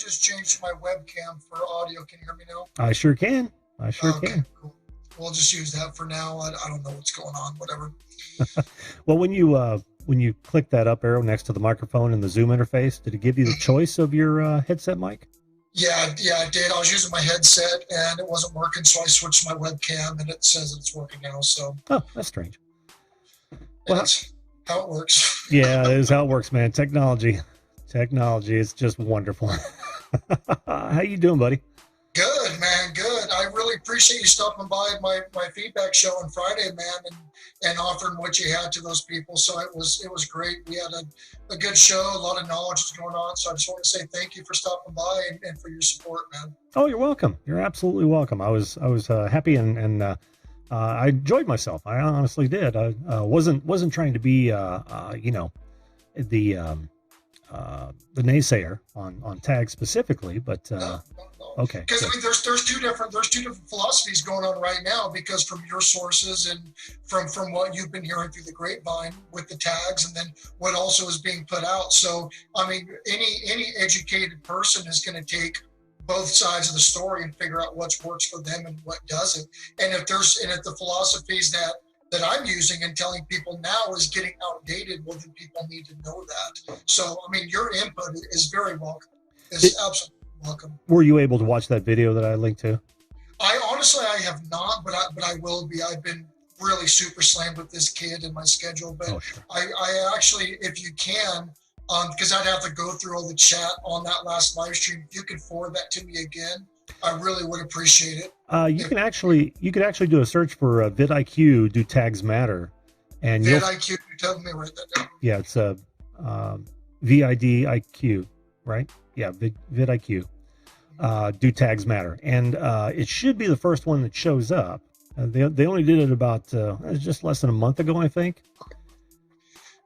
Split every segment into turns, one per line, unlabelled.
just changed my webcam for audio. Can you hear me now?
I sure can.
Okay,
Can.
cool. We'll just use that for now. I don't know what's going on, whatever.
Well, when you click that up arrow next to the microphone in the Zoom interface, did it give you the choice of your headset mic?
Yeah, I did. I was using my headset and it wasn't working, so I switched my webcam and it says it's working now. So
Oh, that's strange. Well,
that's how it works.
Yeah, it is how it works, man. Technology, it's just wonderful. How you doing, buddy?
Good, man. Good. I really appreciate you stopping by my feedback show on Friday, man, and offering what you had to those people. So it was great. We had a good show. A lot of knowledge is going on. So I just want to say thank you for stopping by and for your support, man.
Oh, you're welcome. You're absolutely welcome. I was happy and I enjoyed myself. I honestly did. I wasn't trying to be the naysayer on tags specifically, but
No.
okay.
Because I mean, there's two different philosophies going on right now. Because from your sources and from what you've been hearing through the grapevine with the tags, and then what also is being put out. So I mean, any educated person is going to take both sides of the story and figure out what works for them and what doesn't. And if the philosophies that I'm using and telling people now is getting outdated, well, then people need to know that. So, I mean, your input is very welcome. It's absolutely welcome.
Were you able to watch that video that I linked to?
I have not, but I will be. I've been really super slammed with this kid and my schedule, but
Sure.
I actually, if you can, because I'd have to go through all the chat on that last live stream, if you could forward that to me again, I really would appreciate it.
You could actually do a search for vidIQ. Do tags matter? And
vidIQ. Tell me, write that down.
Yeah, it's VIDIQ, right? Yeah, vidIQ. Do tags matter? And it should be the first one that shows up. They only did it about just less than a month ago, I think.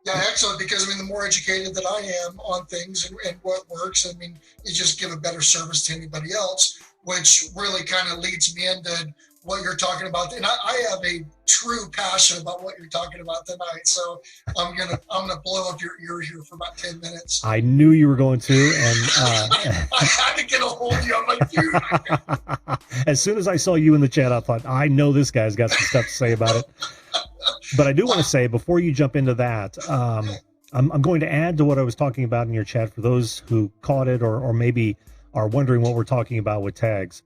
Yeah, excellent. Because I mean, the more educated that I am on things and what works, I mean, you just give a better service to anybody else, which really kind of leads me into what you're talking about. And I have a true passion about what you're talking about tonight. So I'm gonna blow up your ear here for about 10 minutes.
I knew you were going to, and
I had to get a hold of you. I'm like, dude.
As soon as I saw you in the chat, I thought, I know this guy's got some stuff to say about it. But I do want to say, before you jump into that, I'm going to add to what I was talking about in your chat for those who caught it or maybe are wondering what we're talking about with tags.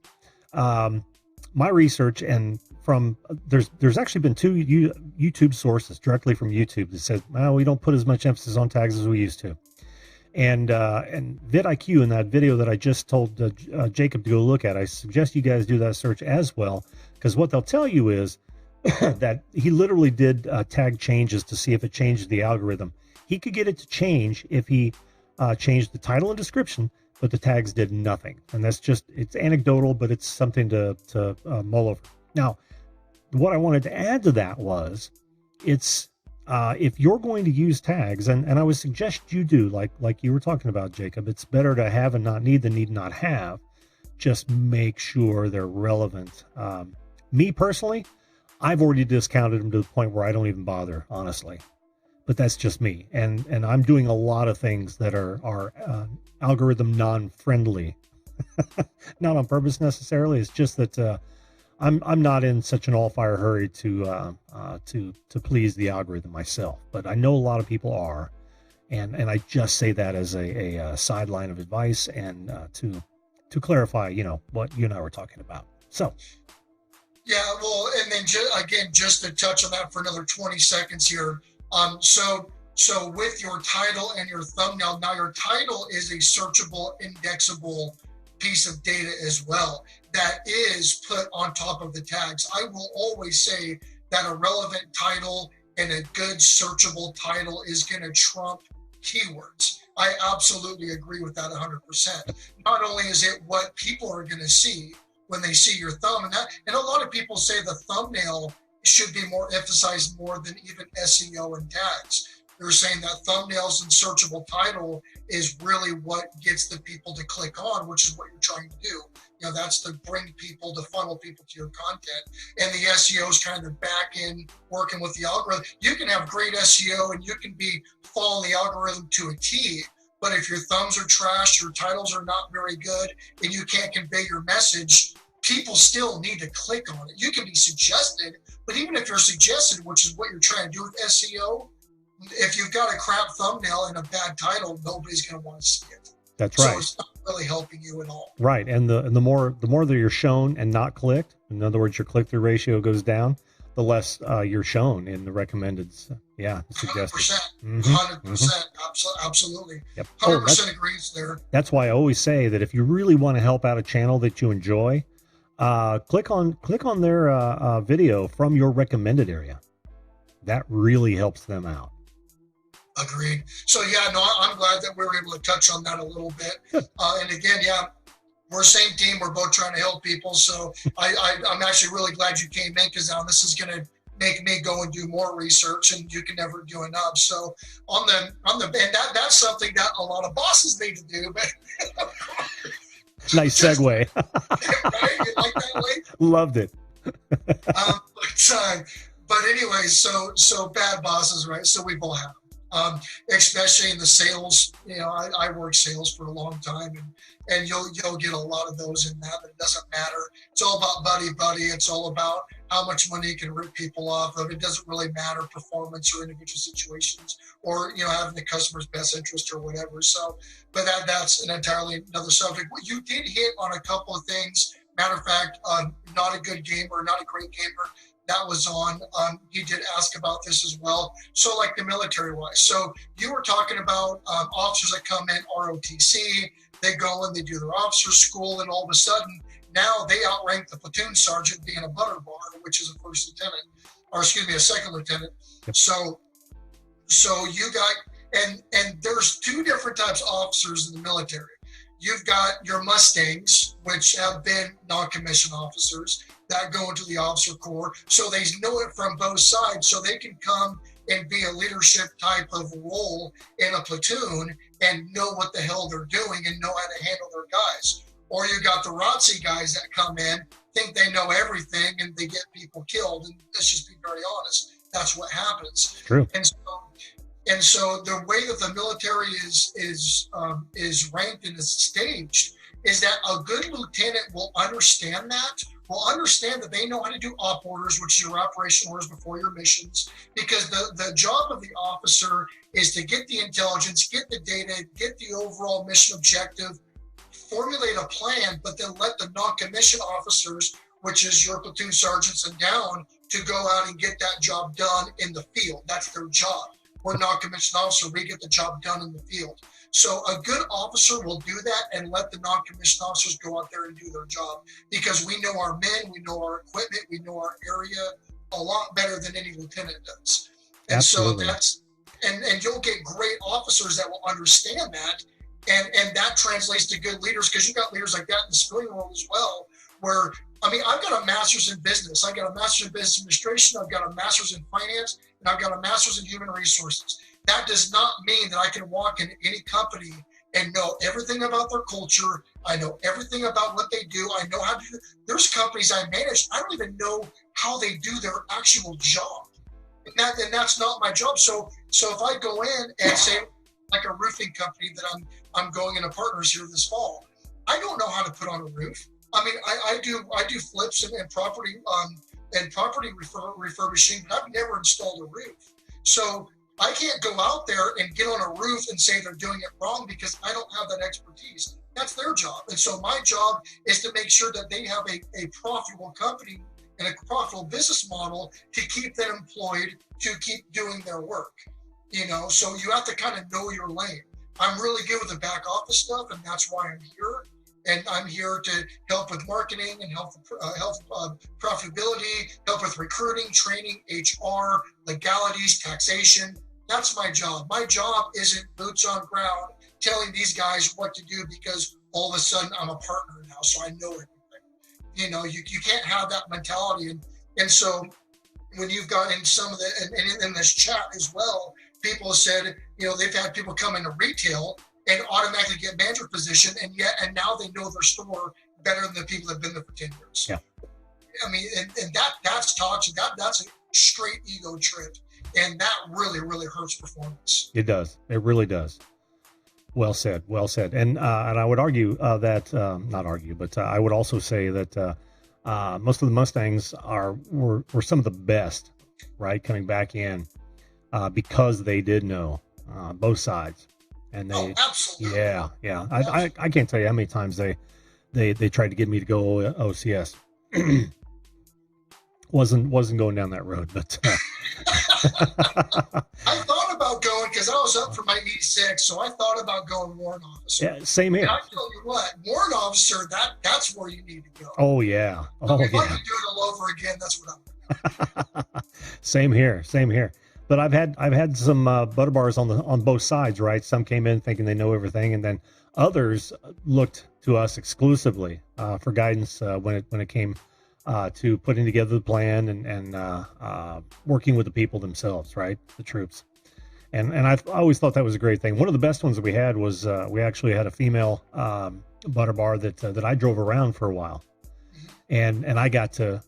My research and there's actually been two YouTube sources directly from YouTube that said, well, we don't put as much emphasis on tags as we used to. And vidIQ, in that video that I just told Jacob to go look at, I suggest you guys do that search as well, because what they'll tell you is that he literally did tag changes to see if it changed the algorithm. He could get it to change if he changed the title and description, but the tags did nothing. And that's it's anecdotal, but it's something to mull over. Now, what I wanted to add to that was, it's if you're going to use tags, and I would suggest you do, like you were talking about, Jacob, it's better to have and not need than need not have. Just make sure they're relevant. Me personally, I've already discounted them to the point where I don't even bother, honestly. But that's just me, and I'm doing a lot of things that are algorithm non-friendly, not on purpose necessarily. It's just that I'm not in such an all-fire hurry to please the algorithm myself. But I know a lot of people are, and I just say that as a sideline of advice and to clarify, what you and I were talking about. So.
Yeah, well, and then just to touch on that for another 20 seconds here. So with your title and your thumbnail, now your title is a searchable, indexable piece of data as well that is put on top of the tags. I will always say that a relevant title and a good searchable title is going to trump keywords. I absolutely agree with that 100%. Not only is it what people are going to see when they see your thumb, and a lot of people say the thumbnail should be more emphasized more than even SEO and tags. They're saying that thumbnails and searchable title is really what gets the people to click on, which is what you're trying to do. That's to bring people, to funnel people to your content. And the SEO is kind of the back end working with the algorithm. You can have great SEO and you can be following the algorithm to a T, But if your thumbs are trash, your titles are not very good, and you can't convey your message, people still need to click on it. You can be suggested, but even if you're suggested, which is what you're trying to do with SEO, if you've got a crap thumbnail and a bad title, nobody's going to want to see it.
That's right.
So it's not really helping you at all.
Right. And the more that you're shown and not clicked, in other words, your click-through ratio goes down, the less you're shown in the recommended. Yeah. Suggested.
100%. Absolutely.
Yep.
100% agrees there.
That's why I always say that if you really want to help out a channel that you enjoy, click on their video from your recommended area. That really helps them out.
Agreed. So yeah, no, I'm glad that we were able to touch on that a little bit. And again, yeah, we're same team. We're both trying to help people. So I'm actually really glad you came in, because now this is going to make me go and do more research, and you can never do enough. So and that's something that a lot of bosses need to do. But
nice segue.
Right? You like that way?
Loved it.
But anyway, so bad bosses, right? So we both have them. Especially in the sales, I worked sales for a long time, and you'll get a lot of those in that, but it doesn't matter. It's all about buddy. It's all about how much money you can rip people off of. It doesn't really matter performance or individual situations, or having the customer's best interest or whatever. So, but that's an entirely another subject. Well, you did hit on a couple of things. Matter of fact, not a good gamer, not a great gamer. That was on. He did ask about this as well. So like the military wise. So you were talking about officers that come in ROTC, they go and they do their officer school, and all of a sudden now they outrank the platoon sergeant being a butter bar, which is a first lieutenant, or excuse me, a second lieutenant. Yep. So you got, and there's two different types of officers in the military. You've got your Mustangs, which have been non-commissioned officers that go into the officer corps. So they know it from both sides. So they can come and be a leadership type of role in a platoon and know what the hell they're doing and know how to handle their guys. Or you got the ROTC guys that come in, think they know everything, and they get people killed. And let's just be very honest. That's what happens.
True.
And so the way that the military is ranked and is staged is that a good lieutenant will understand that they know how to do op orders, which is your operation orders before your missions, because the job of the officer is to get the intelligence, get the data, get the overall mission objective, formulate a plan, but then let the non-commissioned officers, which is your platoon sergeants and down, to go out and get that job done in the field. That's their job. We're non-commissioned officer, we get the job done in the field. So a good officer will do that and let the non-commissioned officers go out there and do their job, because we know our men, we know our equipment, we know our area a lot better than any lieutenant does. And
Absolutely.
So and you'll get great officers that will understand that, and that translates to good leaders, because you got leaders like that in the civilian world as well, where, I've got a master's in business, I've got a master's in business administration, I've got a master's in finance, and I've got a master's in human resources. That does not mean that I can walk into any company and know everything about their culture. I know everything about what they do. I know how to do it. There's companies I manage, I don't even know how they do their actual job. And that's not my job. So if I go in and say, like a roofing company that I'm going into partners here this fall, I don't know how to put on a roof. I do flips and property refurbishing, but I've never installed a roof. So I can't go out there and get on a roof and say they're doing it wrong, because I don't have that expertise. That's their job. And so my job is to make sure that they have a profitable company and a profitable business model to keep them employed, to keep doing their work. So you have to kind of know your lane. I'm really good with the back office stuff, and that's why I'm here. And I'm here to help with marketing and help profitability, help with recruiting, training, HR, legalities, taxation. That's my job. My job isn't boots on ground telling these guys what to do, because all of a sudden I'm a partner now, so I know everything. You can't have that mentality. And so when you've got in some of the, and in this chat as well, people have said, they've had people come into retail and automatically get manager position, and now they know their store better than the people that have been there for 10 years.
Yeah.
And that's toxic. That's a straight ego trip, and that really, really hurts performance.
It does. It really does. Well said. Well said. And I would argue that not argue, but I would also say that most of the Mustangs were some of the best, right, coming back in because they did know both sides, and they
absolutely.
Yeah. I can't tell you how many times they tried to get me to go OCS. wasn't going down that road, but
I thought about going because I was up for my E6, so I thought about going warrant officer.
Yeah, same here.
And I tell you what, warrant officer, that's where you need to go.
Oh yeah.
If I could do it all over again, that's what I'm.
Same here. But I've had some butter bars on both sides, right? Some came in thinking they know everything, and then others looked to us exclusively for guidance when it came to putting together the plan and working with the people themselves, right? The troops. And I've always thought that was a great thing. One of the best ones that we had was we actually had a female butter bar that I drove around for a while. And I got to,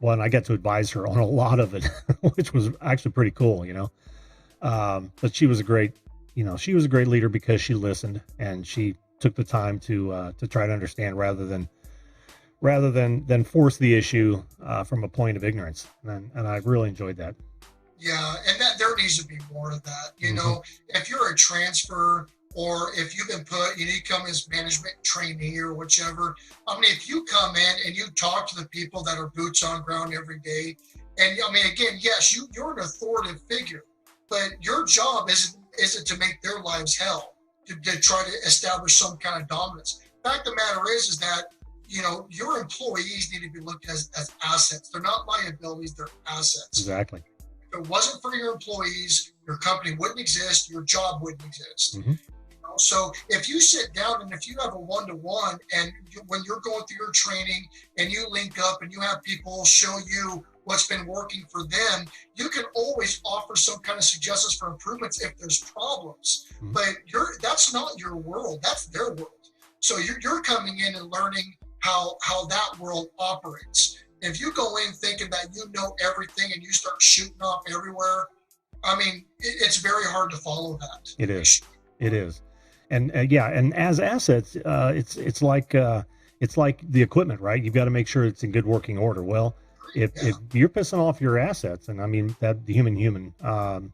I got to advise her on a lot of it, which was actually pretty cool, but she was a great leader because she listened and she took the time to try to understand rather than force the issue from a point of ignorance. And I really enjoyed that.
Yeah. And that there needs to be more of that, if you're a transfer, or if you've been put, you come as management trainee or whichever. I mean, if you come in and you talk to the people that are boots on ground every day, and I mean, again, yes, you're an authoritative figure, but your job isn't to make their lives hell, to try to establish some kind of dominance. Fact of the matter is that, your employees need to be looked at as assets. They're not liabilities, they're assets.
Exactly.
If it wasn't for your employees, your company wouldn't exist, your job wouldn't exist.
Mm-hmm.
So if you sit down and if you have a one-to-one and when you're going through your training and you link up and you have people show you what's been working for them, you can always offer some kind of suggestions for improvements if there's problems. Mm-hmm. But that's not your world, that's their world. So you're coming in and learning how that world operates. If you go in thinking that you know everything and you start shooting off everywhere, I mean, it's very hard to follow that.
It is. And and as assets, it's like the equipment, right? You've got to make sure it's in good working order. Well, if you're pissing off your assets, and I mean that the human,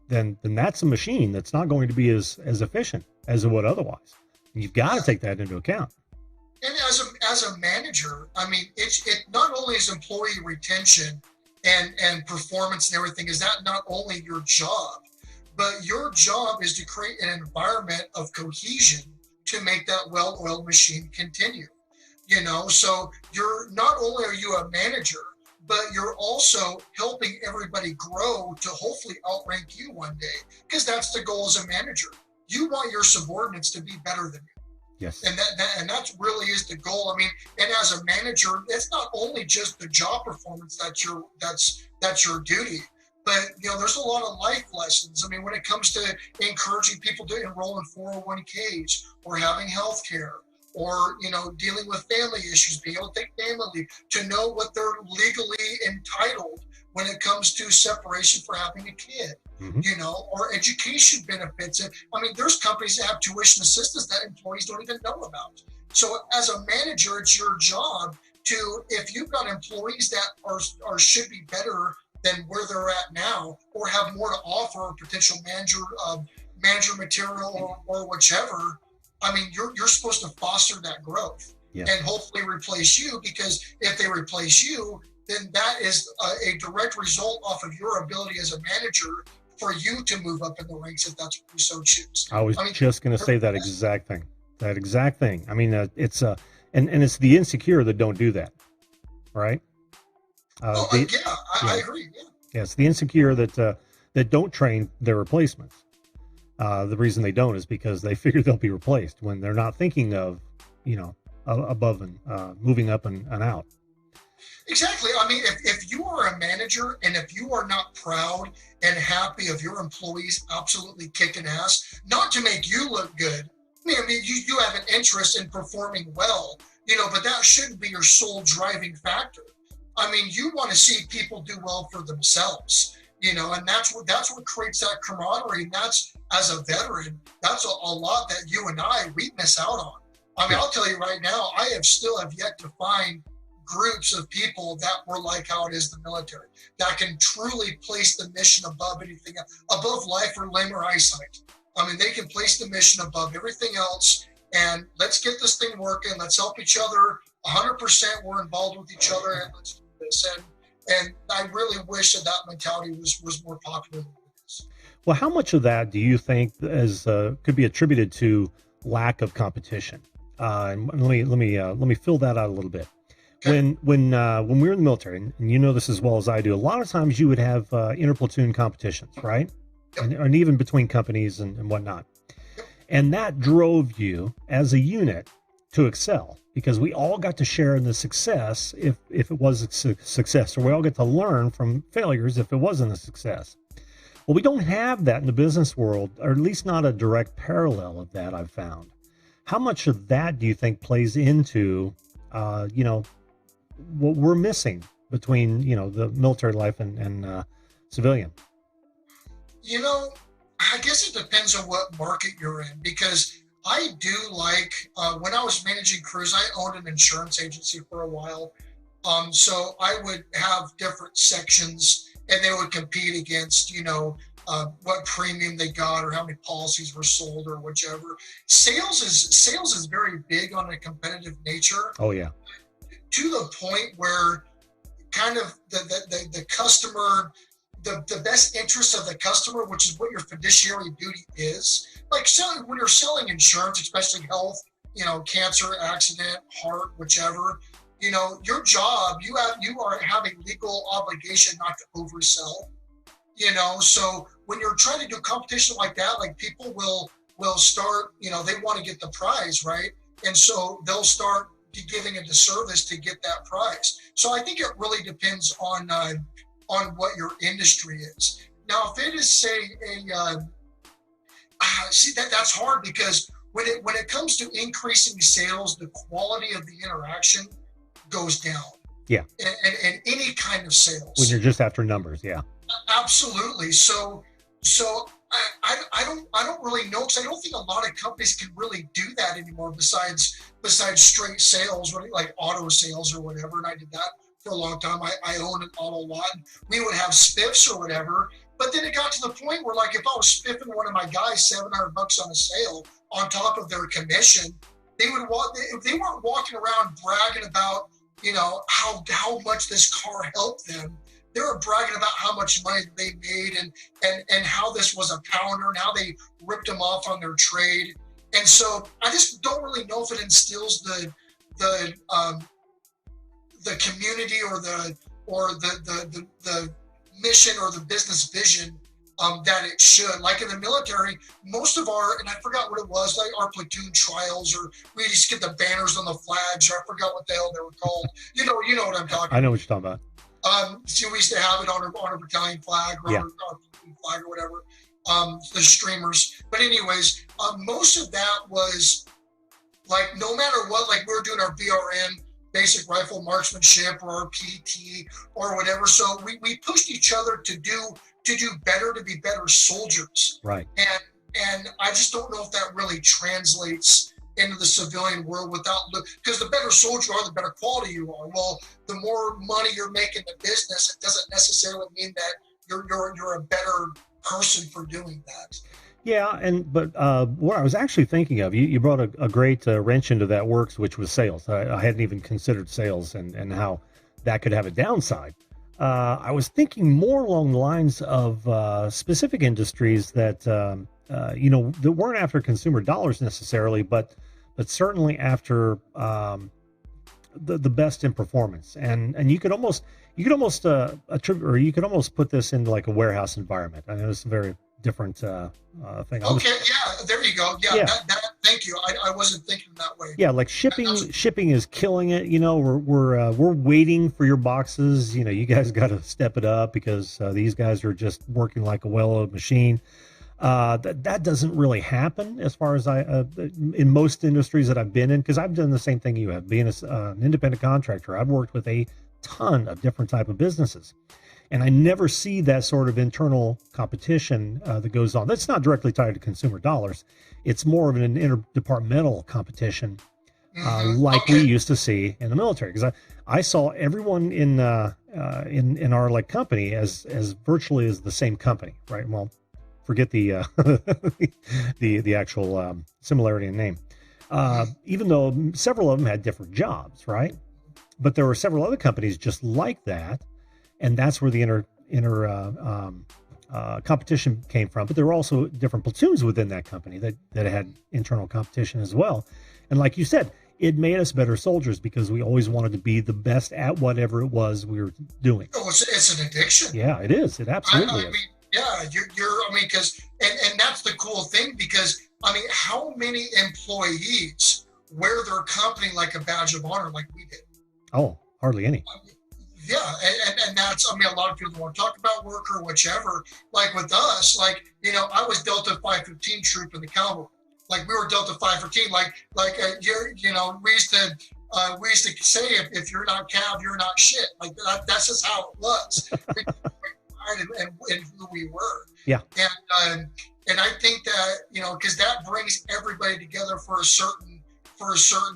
then that's a machine that's not going to be as efficient as it would otherwise. And you've got to take that into account.
And as a manager, I mean, it not only is employee retention and performance and everything, is that not only your job, but your job is to create an environment of cohesion to make that well-oiled machine continue. So you're not only are you a manager, but you're also helping everybody grow to hopefully outrank you one day, because that's the goal as a manager. You want your subordinates to be better than you.
Yes.
And that really is the goal. I mean, and as a manager, it's not only just the job performance that's your duty. But, there's a lot of life lessons. I mean, when it comes to encouraging people to enroll in 401ks or having health care or, dealing with family issues, being able to take family leave, to know what they're legally entitled when it comes to separation for having a kid, or education benefits. And I mean, there's companies that have tuition assistance that employees don't even know about. So as a manager, it's your job to, if you've got employees that are should be better than where they're at now, or have more to offer, potential manager material or whichever. I mean, you're supposed to foster that growth and hopefully replace you, because if they replace you, then that is a direct result off of your ability as a manager for you to move up in the ranks if that's what you so choose.
I was just going to say that exact thing. I mean, it's and it's the insecure that don't do that, right?
I agree. Yeah.
Yes, the insecure that don't train their replacements. The reason they don't is because they figure they'll be replaced when they're not thinking of, above and moving up and out.
Exactly. I mean, if you are a manager and if you are not proud and happy of your employees absolutely kicking ass, not to make you look good. I mean, you have an interest in performing well, but that shouldn't be your sole driving factor. I mean, you want to see people do well for themselves. and that's what creates that camaraderie. And that's, as a veteran, that's a lot that you and we miss out on. I mean, I'll tell you right now, I still have yet to find groups of people that were like how it is the military, that can truly place the mission above anything, above life or limb or eyesight. I mean, they can place the mission above everything else, and let's get this thing working. Let's help each other 100%. We're involved with each other, and let's do this. And I really wish that mentality was more popular than it is.
Well, how much of that do you think could be attributed to lack of competition? And let me fill that out a little bit. Okay. When we were in the military, and you know this as well as I do, a lot of times you would have interplatoon competitions, right? Yep. And even between companies and whatnot. Yep. And that drove you as a unit to excel, because we all got to share in the success if it was a success, or we all get to learn from failures if it wasn't a success. Well, we don't have that in the business world, or at least not a direct parallel of that, I've found. How much of that do you think plays into, what we're missing between, the military life and civilian?
I guess it depends on what market you're in, because I do like, when I was managing crews, I owned an insurance agency for a while. So I would have different sections, and they would compete against, what premium they got or how many policies were sold or whichever. Sales is very big on a competitive nature.
Oh yeah.
To the point where kind of the customer, the best interest of the customer, which is what your fiduciary duty is. Like when you're selling insurance, especially health, cancer, accident, heart, whichever, your job, you are having legal obligation not to oversell. So when you're trying to do competition like that, like people will start, they want to get the prize, right? And so they'll start giving a disservice to get that prize. So I think it really depends on what your industry is. Now, if it is, say, that's hard, because when it comes to increasing sales, the quality of the interaction goes down.
Yeah.
And any kind of sales.
When you're just after numbers, yeah.
Absolutely. So I don't really know, because I don't think a lot of companies can really do that anymore besides straight sales, like auto sales or whatever. And I did that for a long time. I owned an auto lot. We would have spiffs or whatever. But then it got to the point where, like, if I was spiffing one of my guys $700 on a sale on top of their commission, they weren't walking around bragging about, how much this car helped them. They were bragging about how much money they made and how this was a pounder and how they ripped them off on their trade. And so I just don't really know if it instills the community or the mission or the business vision that it should. Like in the military, most of and I forgot what it was, like our platoon trials, or we just get the banners on the flags, or I forgot what the hell they were called. You know what I'm talking about.
I know what you're talking about.
So we used to have it on our battalion flag or our flag or whatever, the streamers. But anyways, most of that was like, no matter what, like we were doing our BRM, basic rifle marksmanship, or our PT or whatever. So we pushed each other to do better, to be better soldiers.
Right.
And I just don't know if that really translates into the civilian world because the better soldier you are, the better quality you are. Well, the more money you're making in business, it doesn't necessarily mean that you're a better person for doing that.
Yeah, but what I was actually thinking of, you brought a great wrench into that works, which was sales. I hadn't even considered sales and how that could have a downside. I was thinking more along the lines of specific industries that that weren't after consumer dollars necessarily, but certainly after the best in performance. And you could almost attribute, or you could almost put this into like a warehouse environment. I know it's a very different thing.
Okay, yeah, there you go. Yeah, that, thank you. I wasn't thinking that way.
Yeah, like shipping is killing it. We're waiting for your boxes. You guys got to step it up, because these guys are just working like a well-oiled machine. That doesn't really happen as far as in most industries that I've been in, because I've done the same thing you have. Being an independent contractor, I've worked with a ton of different type of businesses. And I never see that sort of internal competition that goes on. That's not directly tied to consumer dollars. It's more of an interdepartmental competition, like we used to see in the military. Because I saw everyone in our like company as virtually as the same company, right? Well, forget the the actual similarity in name. Even though several of them had different jobs, right? But there were several other companies just like that. And that's where the competition came from. But there were also different platoons within that company that had internal competition as well. And like you said, it made us better soldiers because we always wanted to be the best at whatever it was we were doing.
Oh, it's an addiction.
Yeah, it is. It absolutely is.
I mean, yeah, because, and that's the cool thing, because, I mean, how many employees wear their company like a badge of honor like we did?
Oh, hardly any.
Yeah, and that's, I mean, a lot of people want to talk about work or whichever. Like with us, like, you know, I was Delta 515 troop in the cavalry. Like we were Delta 515. You know, we used to say if you're not cav, you're not shit. Like that's just how it was. and who we were. Yeah. And I think that, you know, because that brings everybody together for a certain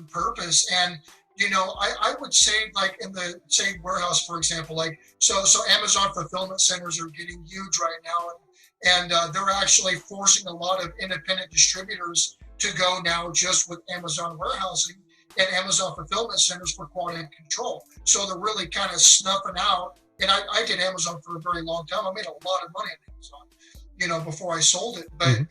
purpose. And you know, I would say, like in the warehouse, for example, like so Amazon fulfillment centers are getting huge right now, and they're actually forcing a lot of independent distributors to go now just with Amazon warehousing and Amazon fulfillment centers for quality control. So they're really kind of snuffing out. And I did Amazon for a very long time. I made a lot of money on Amazon, you know, before I sold it. But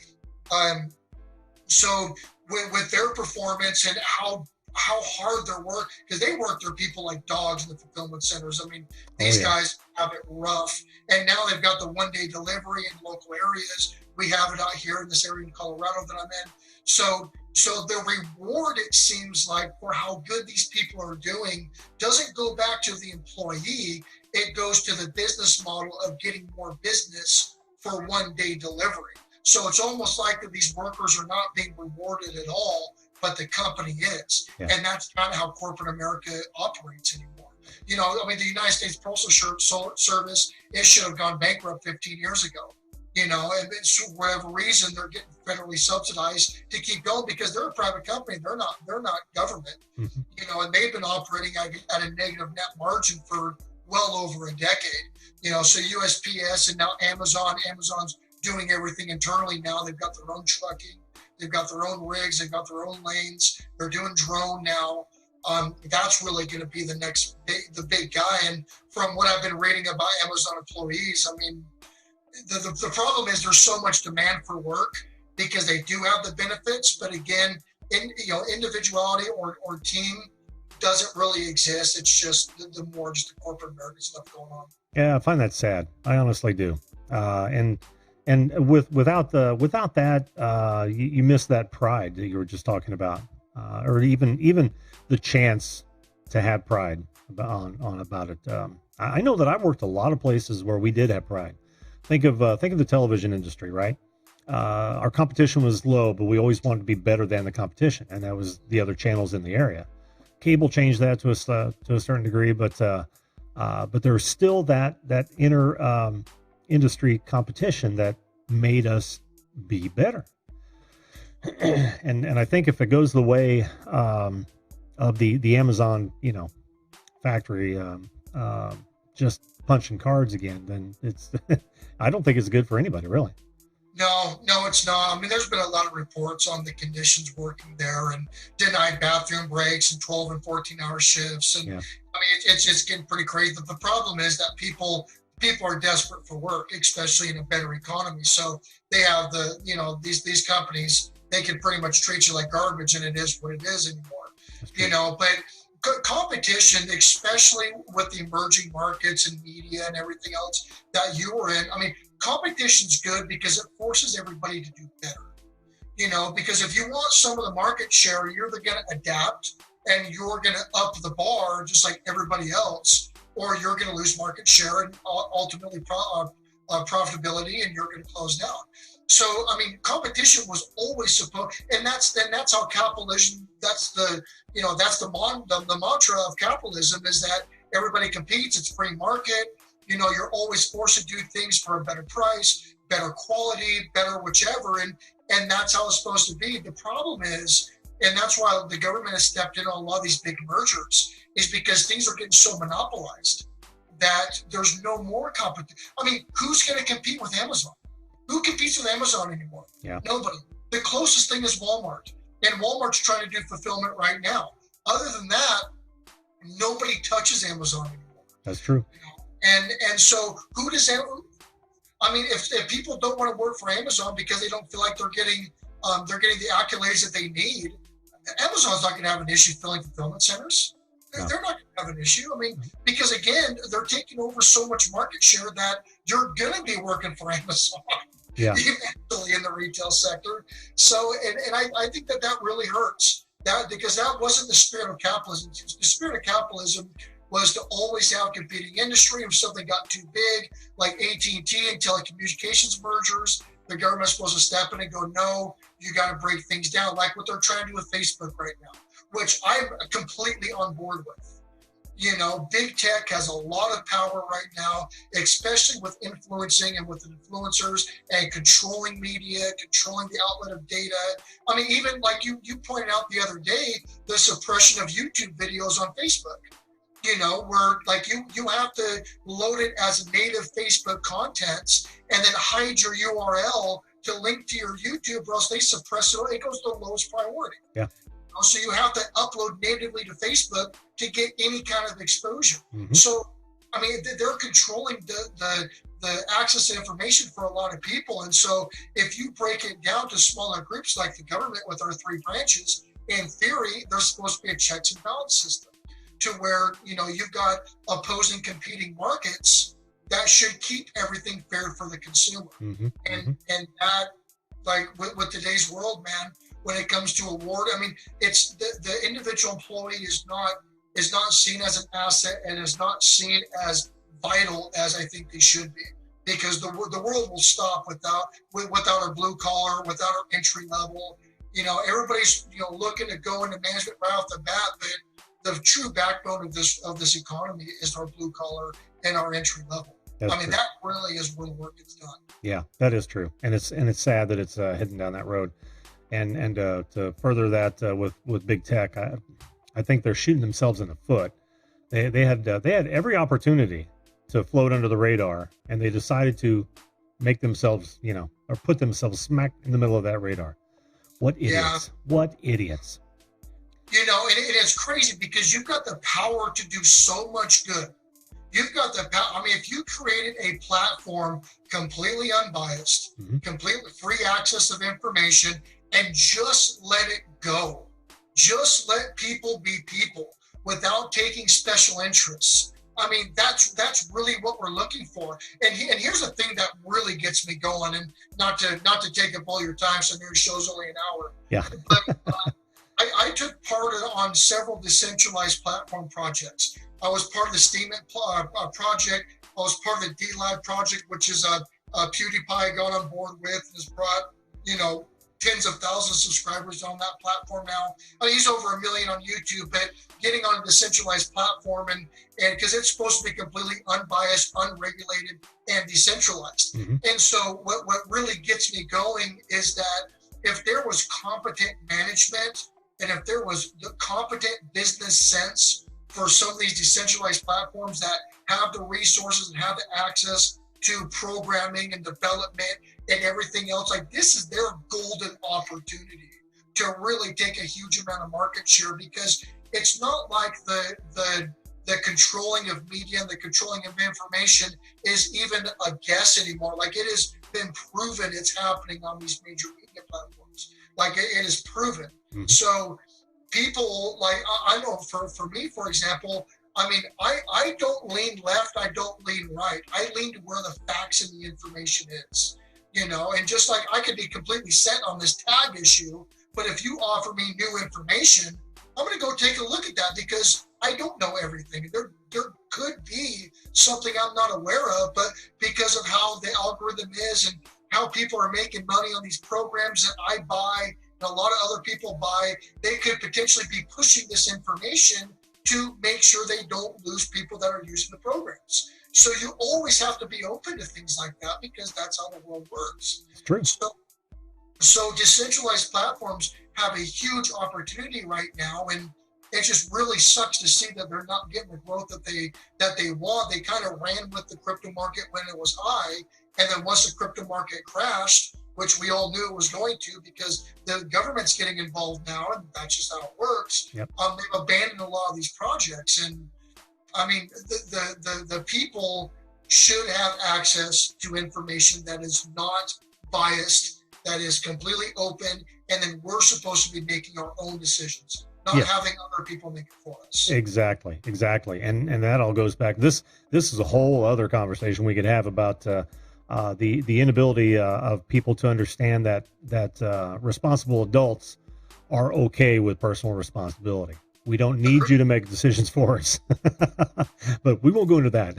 so with their performance and how hard their work, because they work their people like dogs in the fulfillment centers. I mean, these guys have it rough. And now they've got the one-day delivery in local areas. We have it out here in this area in Colorado that I'm in. So the reward, it seems like, for how good these people are doing doesn't go back to the employee. It goes to the business model of getting more business for one-day delivery. So it's almost like that these workers are not being rewarded at all, but the company is. Yeah. And that's kind of how corporate America operates anymore. You know, I mean, the United States Postal Service, it should have gone bankrupt 15 years ago. You know, and for whatever reason, they're getting federally subsidized to keep going because they're a private company. They're not government. You know, and they've been operating at a negative net margin for well over a decade. You know, so USPS and now Amazon's doing everything internally now. They've got their own trucking. They've got their own rigs. They've got their own lanes. They're doing drone now. That's really going to be the big guy. And from what I've been reading about Amazon employees, I mean, the problem is there's so much demand for work because they do have the benefits, but again, individuality or team doesn't really exist. It's just the more just the corporate American stuff going on.
Yeah, I find that sad. I honestly do. And without that, you miss that pride that you were just talking about, or even the chance to have pride about it. I know that I've worked a lot of places where we did have pride. Think of the television industry, right? Our competition was low, but we always wanted to be better than the competition, and that was the other channels in the area. Cable changed that to a certain degree, but there's still that inner industry competition that made us be better. and I think if it goes the way of the Amazon, factory just punching cards again, then it's I don't think it's good for anybody, really.
No, it's not. I mean, there's been a lot of reports on the conditions working there and denied bathroom breaks and 12 and 14-hour shifts. And I mean, it's just getting pretty crazy. The problem is that people are desperate for work, especially in a better economy. So they have these companies, they can pretty much treat you like garbage, and it is what it is anymore. But competition, especially with the emerging markets and media and everything else that you were in, I mean, competition's good because it forces everybody to do better. Because if you want some of the market share, you're going to adapt and you're going to up the bar just like everybody else, or you're going to lose market share and ultimately profitability, and you're going to close down. So, I mean, competition was always supposed, and that's how capitalism. That's the mantra of capitalism is that everybody competes. It's free market. You're always forced to do things for a better price, better quality, better whichever, and that's how it's supposed to be. The problem is, and that's why the government has stepped in on a lot of these big mergers, is because things are getting so monopolized that there's no more competition. I mean, who's going to compete with Amazon? Who competes with Amazon anymore?
Yeah.
Nobody. The closest thing is Walmart, and Walmart's trying to do fulfillment right now. Other than that, nobody touches Amazon anymore.
That's true.
And so who does that? I mean, if people don't want to work for Amazon because they don't feel like they're getting the accolades that they need, Amazon's not going to have an issue filling fulfillment centers. No. They're not going to have an issue. I mean, because again, they're taking over so much market share that you're going to be working for Amazon.
Yeah.
Eventually in the retail sector. So, and I think that really hurts. Because that wasn't the spirit of capitalism. The spirit of capitalism was to always have competing industry. If something got too big, like AT&T and telecommunications mergers, the government's supposed to step in and go, no, you got to break things down, like what they're trying to do with Facebook right now, which I'm completely on board with. Big tech has a lot of power right now, especially with influencing and with influencers and controlling media, controlling the outlet of data. I mean, even like you pointed out the other day, the suppression of YouTube videos on Facebook. Where like you have to load it as native Facebook contents and then hide your URL to link to your YouTube, or else they suppress it. It goes to the lowest priority.
Yeah.
So you have to upload natively to Facebook to get any kind of exposure.
Mm-hmm.
So, I mean, they're controlling the access to information for a lot of people. And so if you break it down to smaller groups like the government with our 3 branches, in theory, there's supposed to be a checks and balance system to where, you've got opposing competing markets that should keep everything fair for the consumer.
Mm-hmm.
And that, like with today's world, man, when it comes to award, I mean, it's the individual employee is not seen as an asset and is not seen as vital as I think they should be, because the world will stop without our blue collar, without our entry level. Everybody's looking to go into management right off the bat, but the true backbone of this economy is our blue collar and our entry level.
That's
true. That really is where the work gets done.
Yeah, that is true, and it's sad that it's heading down that road. And to further that with big tech, I think they're shooting themselves in the foot. They had every opportunity to float under the radar, and they decided to make themselves, or put themselves smack in the middle of that radar. What idiots! Yeah. What idiots!
And it's crazy because you've got the power to do so much good. You've got the power. I mean, if you created a platform completely unbiased, mm-hmm. completely free access of information, and just let it go. Just let people be people without taking special interests. I mean, that's really what we're looking for. And here's the thing that really gets me going, and not to take up all your time, so your show's only an hour.
Yeah.
But I took part on several decentralized platform projects. I was part of the Steemit project. I was part of the DLive project, which is a PewDiePie got on board with and has brought, tens of thousands of subscribers on that platform now. I mean, he's over 1 million on YouTube, but getting on a decentralized platform and because it's supposed to be completely unbiased, unregulated, and decentralized. Mm-hmm. And so what really gets me going is that if there was competent management and if there was the competent business sense for some of these decentralized platforms that have the resources and have the access to programming and development and everything else, like this is their golden opportunity to really take a huge amount of market share, because it's not like the controlling of media and the controlling of information is even a guess anymore. Like it has been proven it's happening on these major media platforms. Like it is proven. Mm-hmm. So people like, I know for me, for example, I mean, I don't lean left, I don't lean right. I lean to where the facts and the information is, and just like I could be completely set on this tag issue, but if you offer me new information, I'm going to go take a look at that because I don't know everything. There could be something I'm not aware of, but because of how the algorithm is and how people are making money on these programs that I buy and a lot of other people buy, they could potentially be pushing this information to make sure they don't lose people that are using the programs. So you always have to be open to things like that because that's how the world works.
It's true.
So decentralized platforms have a huge opportunity right now, and it just really sucks to see that they're not getting the growth that they want. They kind of ran with the crypto market when it was high, and then once the crypto market crashed, which we all knew it was going to because the government's getting involved now, and that's just how it works.
Yep.
They've abandoned a lot of these projects, and I mean the people should have access to information that is not biased, that is completely open, and then we're supposed to be making our own decisions, not having other people make it for us.
Exactly. And that all goes back. This is a whole other conversation we could have about the inability of people to understand that responsible adults are okay with personal responsibility. We don't need you to make decisions for us, but we won't go into that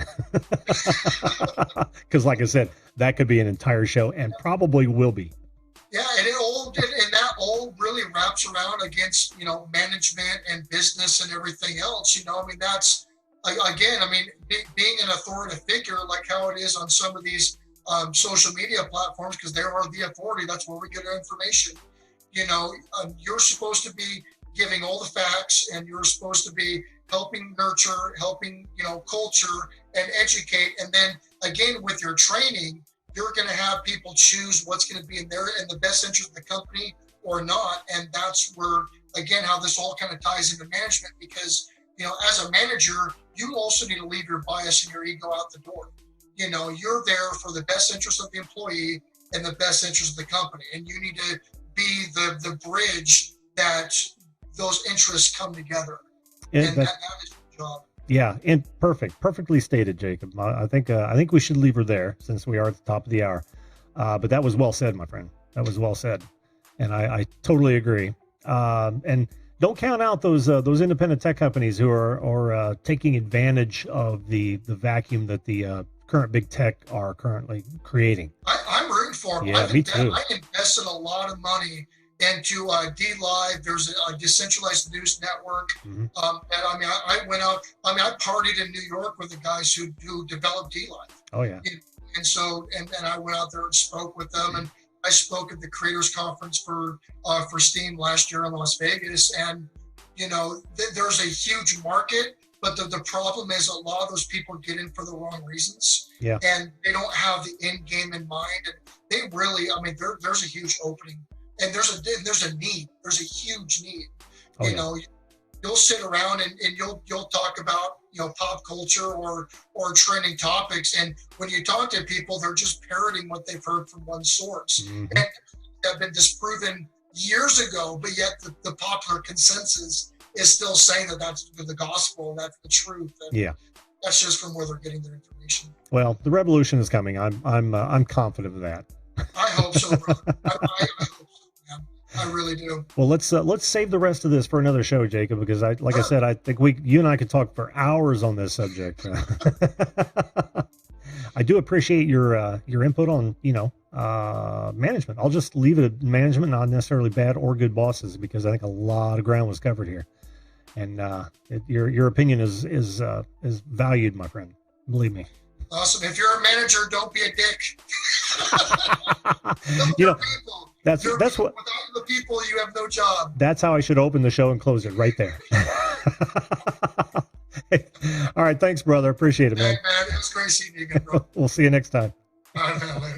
because, like I said, that could be an entire show and probably will be.
Yeah, and that all really wraps around against, management and business and everything else. I mean, that's again, I mean, being an authority figure, like how it is on some of these social media platforms, because they are the authority. That's where we get our information. You're supposed to be giving all the facts, and you're supposed to be helping nurture, helping, culture and educate. And then again, with your training, you're going to have people choose what's going to be in the best interest of the company or not. And that's where, again, how this all kind of ties into management, because, as a manager, you also need to leave your bias and your ego out the door. You're there for the best interest of the employee and the best interest of the company. And you need to be the bridge that those interests come together. And that is your job.
Yeah, and perfectly stated, Jacob. I think we should leave her there since we are at the top of the hour. But that was well said, my friend. That was well said, and I totally agree. And don't count out those independent tech companies who are taking advantage of the vacuum that the current big tech are currently creating.
I'm rooting for them.
Yeah, me too.
I invested a lot of money into DLive. There's a decentralized news network.
Mm-hmm.
And I mean, I went out. I mean, I partied in New York with the guys who developed DLive.
Oh yeah.
And so, and I went out there and spoke with them, and I spoke at the Creators Conference for Steam last year in Las Vegas. And there's a huge market, but the problem is a lot of those people get in for the wrong reasons.
Yeah.
And they don't have the end game in mind, and they really, I mean, there's a huge opening. And there's a need. There's a huge need. You'll sit around and you'll talk about pop culture or trending topics, and when you talk to people, they're just parroting what they've heard from one source,
mm-hmm.
and have been disproven years ago. But yet the popular consensus is still saying that that's the gospel, that's the truth. And that's just from where they're getting their information.
Well, the revolution is coming. I'm confident of that.
I hope so, brother. I hope so. I really do.
Well, let's save the rest of this for another show, Jacob, because I said, I think you and I could talk for hours on this subject. I do appreciate your input on, management. I'll just leave it at management, not necessarily bad or good bosses, because I think a lot of ground was covered here. And your opinion is valued, my friend. Believe me.
Awesome. If you're a manager, don't be a dick. People.
That's what.
Without the people, you have no job.
That's how I should open the show and close it right there. All right, thanks, brother. Appreciate it, man.
Hey, man, it was great seeing you again, bro.
We'll see you next time.
All right, man.